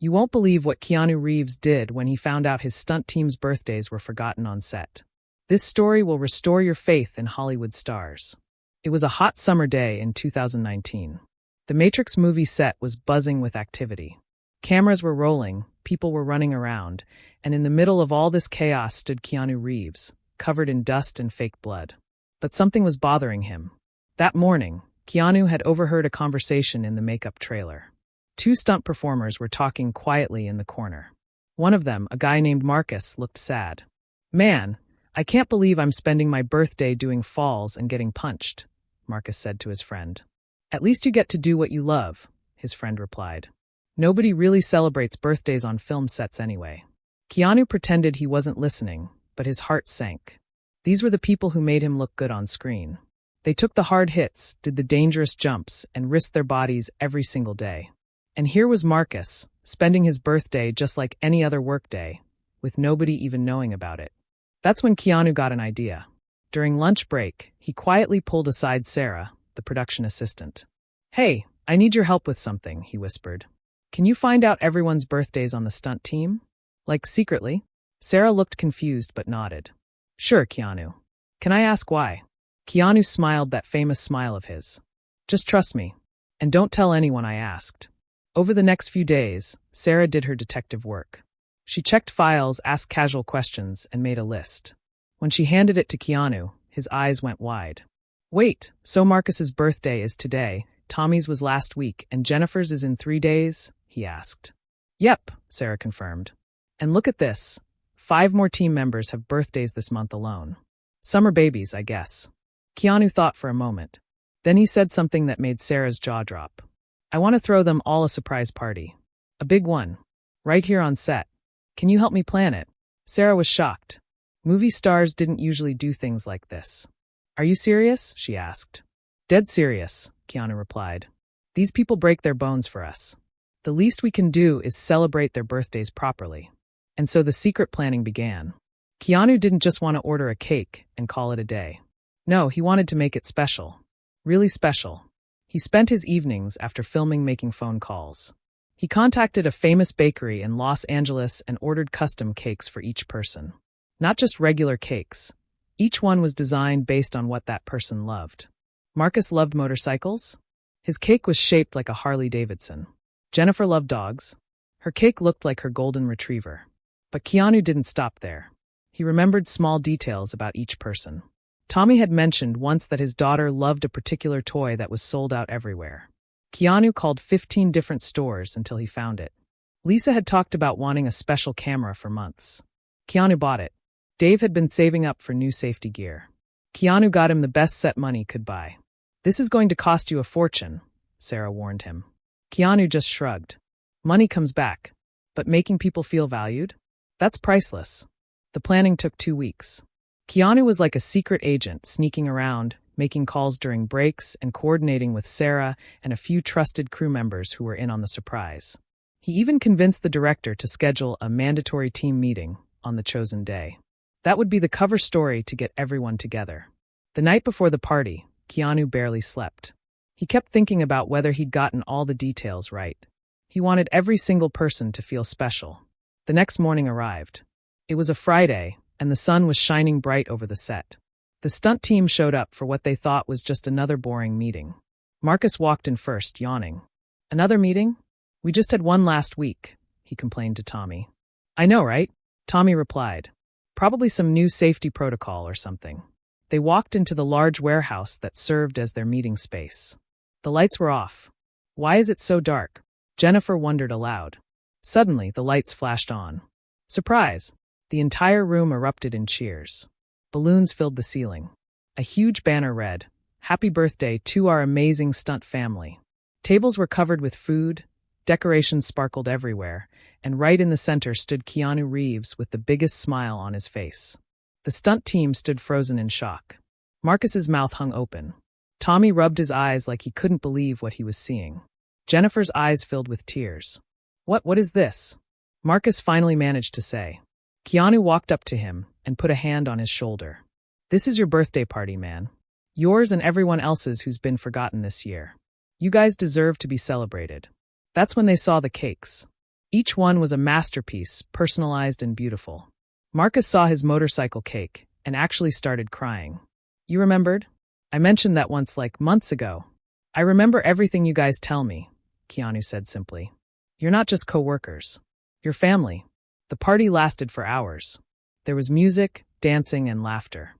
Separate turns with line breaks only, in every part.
You won't believe what Keanu Reeves did when he found out his stunt team's birthdays were forgotten on set. This story will restore your faith in Hollywood stars. It was a hot summer day in 2019. The Matrix movie set was buzzing with activity. Cameras were rolling, people were running around, and in the middle of all this chaos stood Keanu Reeves, covered in dust and fake blood. But something was bothering him. That morning, Keanu had overheard a conversation in the makeup trailer. Two stunt performers were talking quietly in the corner. One of them, a guy named Marcus, looked sad. "Man, I can't believe I'm spending my birthday doing falls and getting punched," Marcus said to his friend. "At least you get to do what you love," his friend replied. "Nobody really celebrates birthdays on film sets anyway." Keanu pretended he wasn't listening, but his heart sank. These were the people who made him look good on screen. They took the hard hits, did the dangerous jumps, and risked their bodies every single day. And here was Marcus, spending his birthday just like any other workday, with nobody even knowing about it. That's when Keanu got an idea. During lunch break, he quietly pulled aside Sarah, the production assistant. "Hey, I need your help with something," he whispered. "Can you find out everyone's birthdays on the stunt team? Like secretly?" Sarah looked confused but nodded. "Sure, Keanu. Can I ask why?" Keanu smiled that famous smile of his. "Just trust me. And don't tell anyone I asked." Over the next few days, Sarah did her detective work. She checked files, asked casual questions, and made a list. When she handed it to Keanu, his eyes went wide. "Wait, so Marcus's birthday is today, Tommy's was last week, and Jennifer's is in 3 days?" he asked. "Yep," Sarah confirmed. "And look at this. 5 more team members have birthdays this month alone. Summer babies, I guess." Keanu thought for a moment. Then he said something that made Sarah's jaw drop. "I want to throw them all a surprise party. A big one. Right here on set. Can you help me plan it?" Sarah was shocked. Movie stars didn't usually do things like this. "Are you serious?" she asked. "Dead serious," Keanu replied. "These people break their bones for us. The least we can do is celebrate their birthdays properly." And so the secret planning began. Keanu didn't just want to order a cake and call it a day. No, he wanted to make it special. Really special. He spent his evenings after filming making phone calls. He contacted a famous bakery in Los Angeles and ordered custom cakes for each person. Not just regular cakes. Each one was designed based on what that person loved. Marcus loved motorcycles. His cake was shaped like a Harley Davidson. Jennifer loved dogs. Her cake looked like her golden retriever. But Keanu didn't stop there. He remembered small details about each person. Tommy had mentioned once that his daughter loved a particular toy that was sold out everywhere. Keanu called 15 different stores until he found it. Lisa had talked about wanting a special camera for months. Keanu bought it. Dave had been saving up for new safety gear. Keanu got him the best set money could buy. "This is going to cost you a fortune," Sarah warned him. Keanu just shrugged. Money comes back. But making people feel valued? That's priceless. The planning took 2 weeks. Keanu was like a secret agent sneaking around, making calls during breaks and coordinating with Sarah and a few trusted crew members who were in on the surprise. He even convinced the director to schedule a mandatory team meeting on the chosen day. That would be the cover story to get everyone together. The night before the party, Keanu barely slept. He kept thinking about whether he'd gotten all the details right. He wanted every single person to feel special. The next morning arrived. It was a Friday, and the sun was shining bright over the set. The stunt team showed up for what they thought was just another boring meeting. Marcus walked in first, yawning. "Another meeting? We just had one last week," he complained to Tommy. "I know, right?" Tommy replied. "Probably some new safety protocol or something." They walked into the large warehouse that served as their meeting space. The lights were off. "Why is it so dark?" Jennifer wondered aloud. Suddenly, the lights flashed on. Surprise! The entire room erupted in cheers. Balloons filled the ceiling. A huge banner read, "Happy birthday to our amazing stunt family." Tables were covered with food, decorations sparkled everywhere, and right in the center stood Keanu Reeves with the biggest smile on his face. The stunt team stood frozen in shock. Marcus's mouth hung open. Tommy rubbed his eyes like he couldn't believe what he was seeing. Jennifer's eyes filled with tears. What is this?" Marcus finally managed to say. Keanu walked up to him and put a hand on his shoulder. "This is your birthday party, man. Yours and everyone else's who's been forgotten this year. You guys deserve to be celebrated." That's when they saw the cakes. Each one was a masterpiece, personalized and beautiful. Marcus saw his motorcycle cake and actually started crying. You remembered? I mentioned that once like months ago. I remember everything you guys tell me, Keanu said simply. You're not just co-workers. You're family. The party lasted for hours. There was music, dancing, and laughter.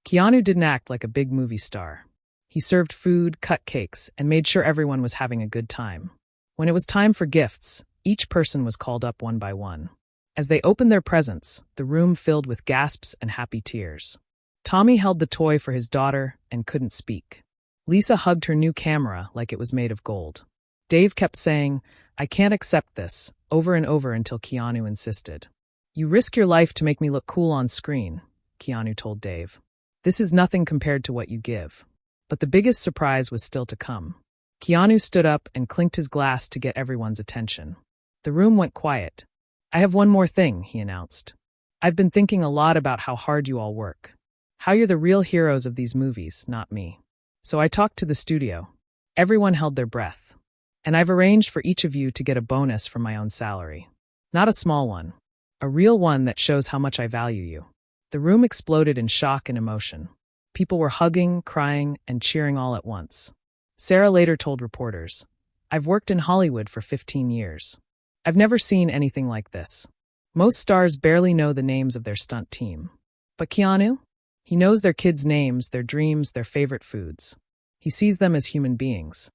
Keanu didn't act like a big movie star. He served food, cut cakes, and made sure everyone was having a good time. When it was time for gifts, each person was called up one by one. As they opened their presents, the room filled with gasps and happy tears. Tommy held the toy for his daughter and couldn't speak. Lisa hugged her new camera like it was made of gold. Dave kept saying, "I can't accept this," over and over until Keanu insisted. "You risk your life to make me look cool on screen," Keanu told Dave. "This is nothing compared to what you give." But the biggest surprise was still to come. Keanu stood up and clinked his glass to get everyone's attention. The room went quiet. "I have one more thing," he announced. "I've been thinking a lot about how hard you all work. How you're the real heroes of these movies, not me. So I talked to the studio. Everyone held their breath. And I've arranged for each of you to get a bonus from my own salary. Not a small one. A real one that shows how much I value you." The room exploded in shock and emotion. People were hugging, crying, and cheering all at once. Sarah later told reporters, "I've worked in Hollywood for 15 years. I've never seen anything like this. Most stars barely know the names of their stunt team. But Keanu? He knows their kids' names, their dreams, their favorite foods. He sees them as human beings."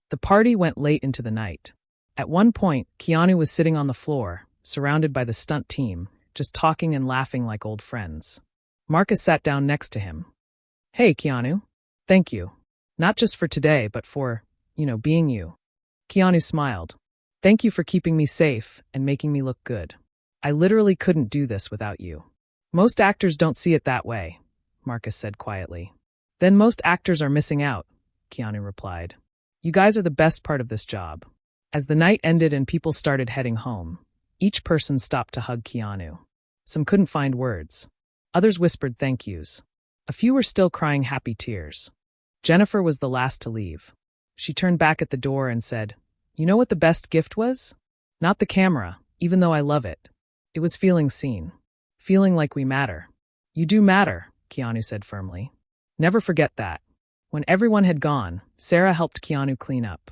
The party went late into the night. At one point, Keanu was sitting on the floor, surrounded by the stunt team, just talking and laughing like old friends. Marcus sat down next to him. "Hey, Keanu. Thank you. Not just for today, but for, being you." Keanu smiled. "Thank you for keeping me safe and making me look good. I literally couldn't do this without you." "Most actors don't see it that way," Marcus said quietly. "Then most actors are missing out," Keanu replied. "You guys are the best part of this job." As the night ended and people started heading home, each person stopped to hug Keanu. Some couldn't find words. Others whispered thank yous. A few were still crying happy tears. Jennifer was the last to leave. She turned back at the door and said, "You know what the best gift was? Not the camera, even though I love it. It was feeling seen. Feeling like we matter." "You do matter," Keanu said firmly. "Never forget that." When everyone had gone, Sarah helped Keanu clean up.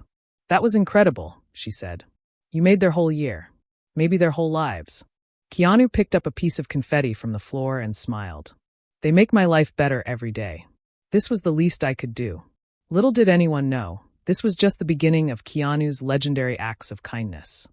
"That was incredible," she said. "You made their whole year. Maybe their whole lives." Keanu picked up a piece of confetti from the floor and smiled. "They make my life better every day. This was the least I could do." Little did anyone know, this was just the beginning of Keanu's legendary acts of kindness.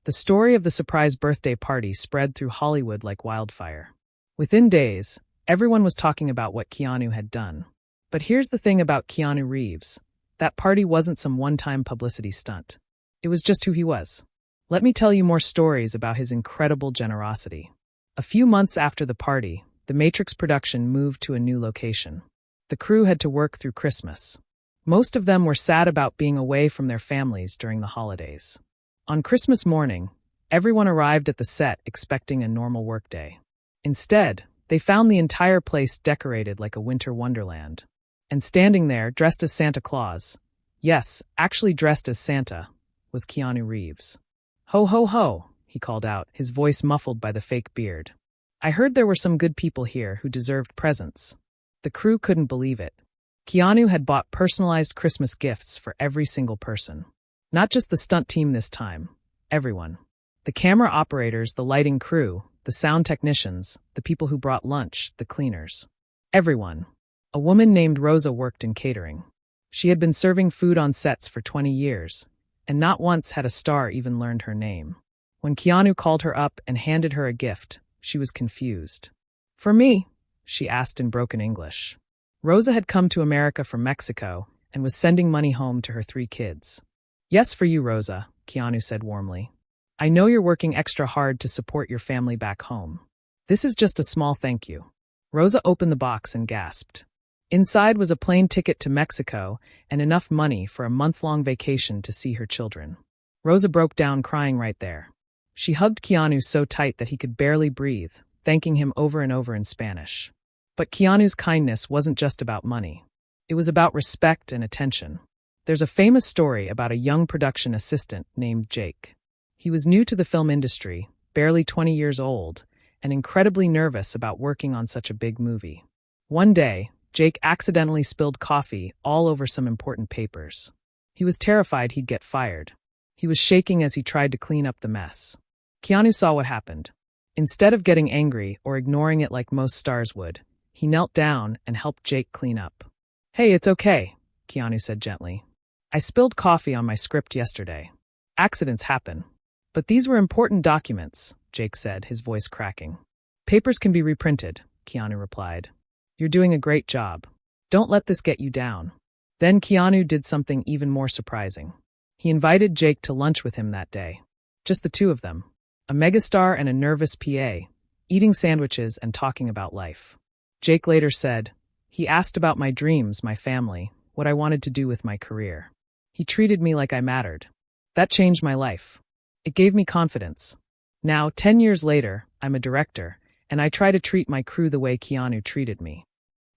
The story of the surprise birthday party spread through Hollywood like wildfire. Within days, everyone was talking about what Keanu had done. But here's the thing about Keanu Reeves. That party wasn't some one-time publicity stunt. It was just who he was. Let me tell you more stories about his incredible generosity. A few months after the party, the Matrix production moved to a new location. The crew had to work through Christmas. Most of them were sad about being away from their families during the holidays. On Christmas morning, everyone arrived at the set expecting a normal workday. Instead, they found the entire place decorated like a winter wonderland. And standing there, dressed as Santa Claus, yes, actually dressed as Santa, was Keanu Reeves. "Ho, ho, ho," he called out, his voice muffled by the fake beard. "I heard there were some good people here who deserved presents." The crew couldn't believe it. Keanu had bought personalized Christmas gifts for every single person. Not just the stunt team this time, everyone. The camera operators, the lighting crew, the sound technicians, the people who brought lunch, the cleaners. Everyone. A woman named Rosa worked in catering. She had been serving food on sets for 20 years, and not once had a star even learned her name. When Keanu called her up and handed her a gift, she was confused. "For me?" she asked in broken English. Rosa had come to America from Mexico and was sending money home to her 3 kids. "Yes, for you, Rosa," Keanu said warmly. "I know you're working extra hard to support your family back home. This is just a small thank you." Rosa opened the box and gasped. Inside was a plane ticket to Mexico and enough money for a month-long vacation to see her children. Rosa broke down crying right there. She hugged Keanu so tight that he could barely breathe, thanking him over and over in Spanish. But Keanu's kindness wasn't just about money. It was about respect and attention. There's a famous story about a young production assistant named Jake. He was new to the film industry, barely 20 years old, and incredibly nervous about working on such a big movie. One day, Jake accidentally spilled coffee all over some important papers. He was terrified he'd get fired. He was shaking as he tried to clean up the mess. Keanu saw what happened. Instead of getting angry or ignoring it like most stars would, he knelt down and helped Jake clean up. "Hey, it's okay," Keanu said gently. "I spilled coffee on my script yesterday. Accidents happen." "But these were important documents," Jake said, his voice cracking. "Papers can be reprinted," Keanu replied. "You're doing a great job. Don't let this get you down." Then Keanu did something even more surprising. He invited Jake to lunch with him that day. Just the two of them. A megastar and a nervous PA, eating sandwiches and talking about life. Jake later said, "He asked about my dreams, my family, what I wanted to do with my career. He treated me like I mattered. That changed my life. It gave me confidence. Now, 10 years later, I'm a director, and I try to treat my crew the way Keanu treated me."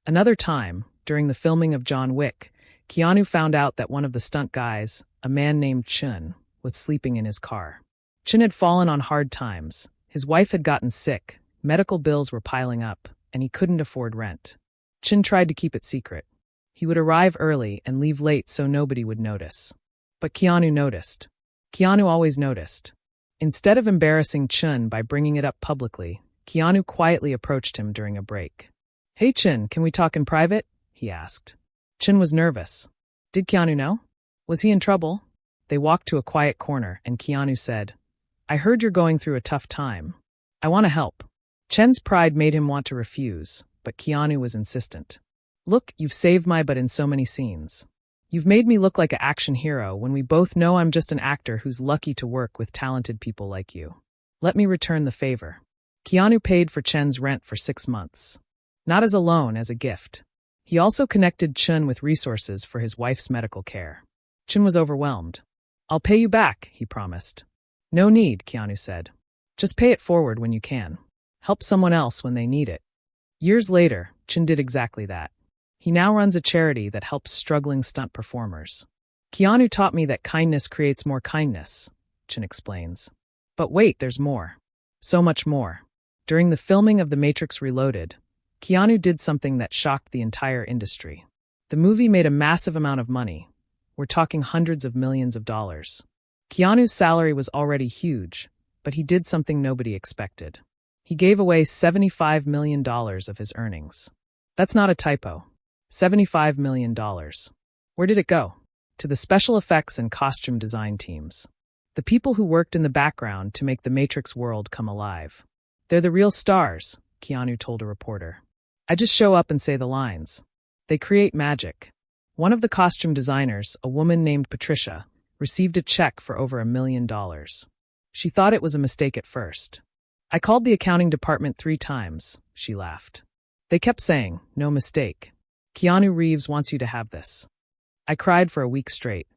Another time, during the filming of John Wick, Keanu found out that one of the stunt guys, a man named Chun, was sleeping in his car. Chun had fallen on hard times. His wife had gotten sick, medical bills were piling up, and he couldn't afford rent. Chun tried to keep it secret. He would arrive early and leave late so nobody would notice. But Keanu noticed. Keanu always noticed. Instead of embarrassing Chun by bringing it up publicly, Keanu quietly approached him during a break. "Hey Chun, can we talk in private?" he asked. Chun was nervous. Did Keanu know? Was he in trouble? They walked to a quiet corner, and Keanu said, "I heard you're going through a tough time. I want to help." Chun's pride made him want to refuse, but Keanu was insistent. "Look, you've saved my butt in so many scenes. You've made me look like an action hero when we both know I'm just an actor who's lucky to work with talented people like you. Let me return the favor." Keanu paid for Chun's rent for 6 months. Not as a loan, as a gift. He also connected Chun with resources for his wife's medical care. Chun was overwhelmed. "I'll pay you back," he promised. "No need," Keanu said. "Just pay it forward when you can. Help someone else when they need it." Years later, Chun did exactly that. He now runs a charity that helps struggling stunt performers. "Keanu taught me that kindness creates more kindness," Chun explains. But wait, there's more. So much more. During the filming of The Matrix Reloaded, Keanu did something that shocked the entire industry. The movie made a massive amount of money. We're talking hundreds of millions of dollars. Keanu's salary was already huge, but he did something nobody expected. He gave away $75 million of his earnings. That's not a typo. $75 million. Where did it go? To the special effects and costume design teams. The people who worked in the background to make the Matrix world come alive. "They're the real stars," Keanu told a reporter. "I just show up and say the lines. They create magic." One of the costume designers, a woman named Patricia, received a check for over $1 million. She thought it was a mistake at first. "I called the accounting department 3 times, she laughed. "They kept saying, 'No mistake. Keanu Reeves wants you to have this.' I cried for a week straight.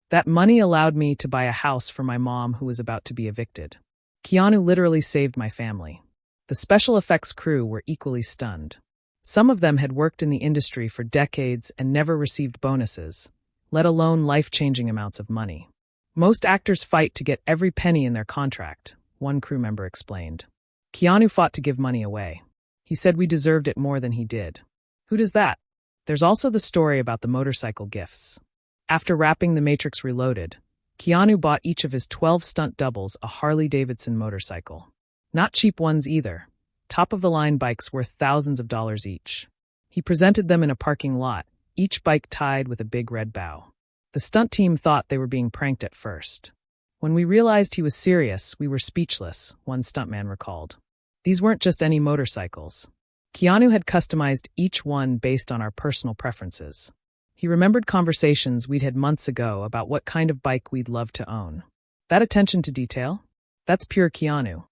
That money allowed me to buy a house for my mom who was about to be evicted. Keanu literally saved my family." The special effects crew were equally stunned. Some of them had worked in the industry for decades and never received bonuses, let alone life-changing amounts of money. "Most actors fight to get every penny in their contract," one crew member explained. Keanu fought to give money away. He said we deserved it more than he did. Who does that? There's also the story about the motorcycle gifts. After wrapping The Matrix Reloaded, Keanu bought each of his 12 stunt doubles a Harley-Davidson motorcycle. Not cheap ones either. Top-of-the-line bikes worth thousands of dollars each. He presented them in a parking lot, each bike tied with a big red bow. The stunt team thought they were being pranked at first. "When we realized he was serious, we were speechless," one stuntman recalled. These weren't just any motorcycles. Keanu had customized each one based on our personal preferences. He remembered conversations we'd had months ago about what kind of bike we'd love to own. That attention to detail? That's pure Keanu.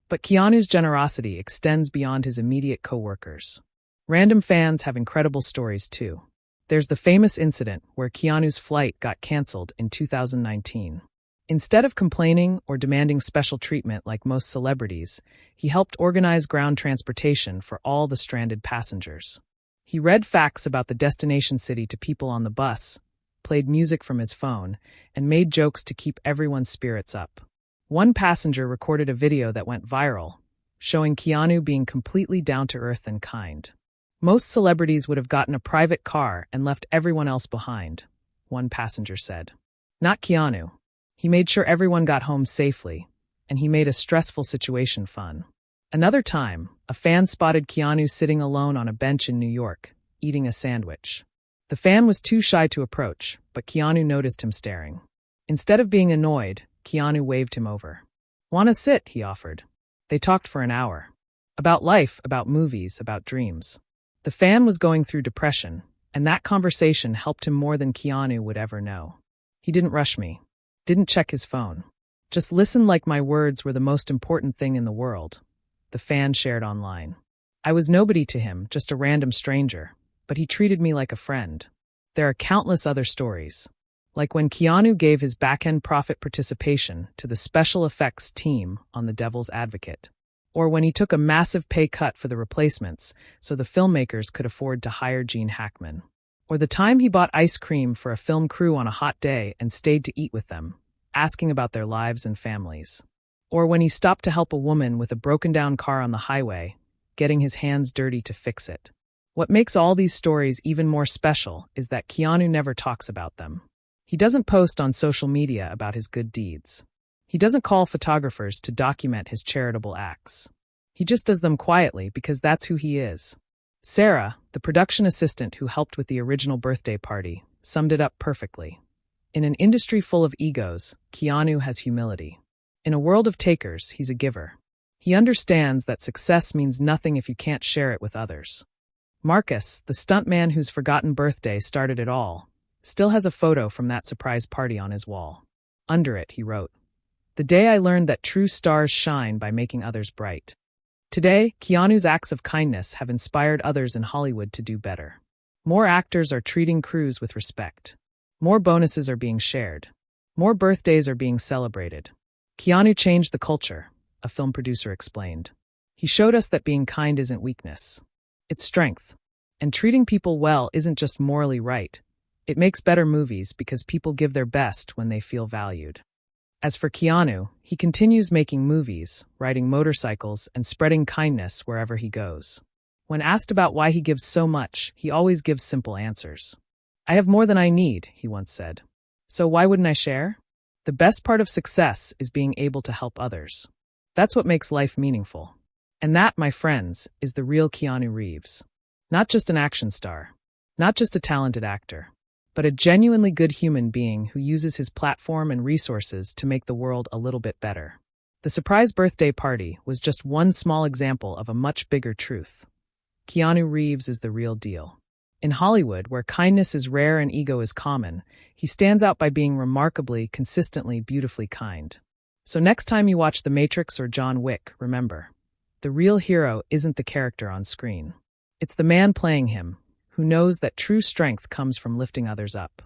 But Keanu's generosity extends beyond his immediate co-workers. Random fans have incredible stories too. There's the famous incident where Keanu's flight got canceled in 2019. Instead of complaining or demanding special treatment like most celebrities, he helped organize ground transportation for all the stranded passengers. He read facts about the destination city to people on the bus, played music from his phone, and made jokes to keep everyone's spirits up. One passenger recorded a video that went viral, showing Keanu being completely down-to-earth and kind. Most celebrities would have gotten a private car and left everyone else behind, one passenger said. Not Keanu. He made sure everyone got home safely, and he made a stressful situation fun. Another time, a fan spotted Keanu sitting alone on a bench in New York, eating a sandwich. The fan was too shy to approach, but Keanu noticed him staring. Instead of being annoyed, Keanu waved him over. "Wanna sit?" he offered. They talked for an hour. About life, about movies, about dreams. The fan was going through depression, and that conversation helped him more than Keanu would ever know. He didn't rush me. Didn't check his phone. Just listened like my words were the most important thing in the world. The fan shared online. I was nobody to him, just a random stranger, but he treated me like a friend. There are countless other stories. Like when Keanu gave his back-end profit participation to the special effects team on The Devil's Advocate. Or when he took a massive pay cut for the replacements so the filmmakers could afford to hire Gene Hackman. Or the time he bought ice cream for a film crew on a hot day and stayed to eat with them, asking about their lives and families. Or when he stopped to help a woman with a broken-down car on the highway, getting his hands dirty to fix it. What makes all these stories even more special is that Keanu never talks about them. He doesn't post on social media about his good deeds. He doesn't call photographers to document his charitable acts. He just does them quietly because that's who he is. Sarah, the production assistant who helped with the original birthday party, summed it up perfectly. In an industry full of egos, Keanu has humility. In a world of takers, he's a giver. He understands that success means nothing if you can't share it with others. Marcus, the stuntman whose forgotten birthday started it all, still has a photo from that surprise party on his wall. Under it, he wrote, "The day I learned that true stars shine by making others bright." Today, Keanu's acts of kindness have inspired others in Hollywood to do better. More actors are treating crews with respect. More bonuses are being shared. More birthdays are being celebrated. Keanu changed the culture, a film producer explained. He showed us that being kind isn't weakness. It's strength. And treating people well isn't just morally right. It makes better movies because people give their best when they feel valued. As for Keanu, he continues making movies, riding motorcycles, and spreading kindness wherever he goes. When asked about why he gives so much, he always gives simple answers. "I have more than I need," he once said. "So why wouldn't I share?" The best part of success is being able to help others. That's what makes life meaningful. And that, my friends, is the real Keanu Reeves. Not just an action star. Not just a talented actor. But a genuinely good human being who uses his platform and resources to make the world a little bit better. The surprise birthday party was just one small example of a much bigger truth. Keanu Reeves is the real deal. In Hollywood, where kindness is rare and ego is common, he stands out by being remarkably, consistently, beautifully kind. So next time you watch The Matrix or John Wick, remember, the real hero isn't the character on screen. It's the man playing him, who knows that true strength comes from lifting others up.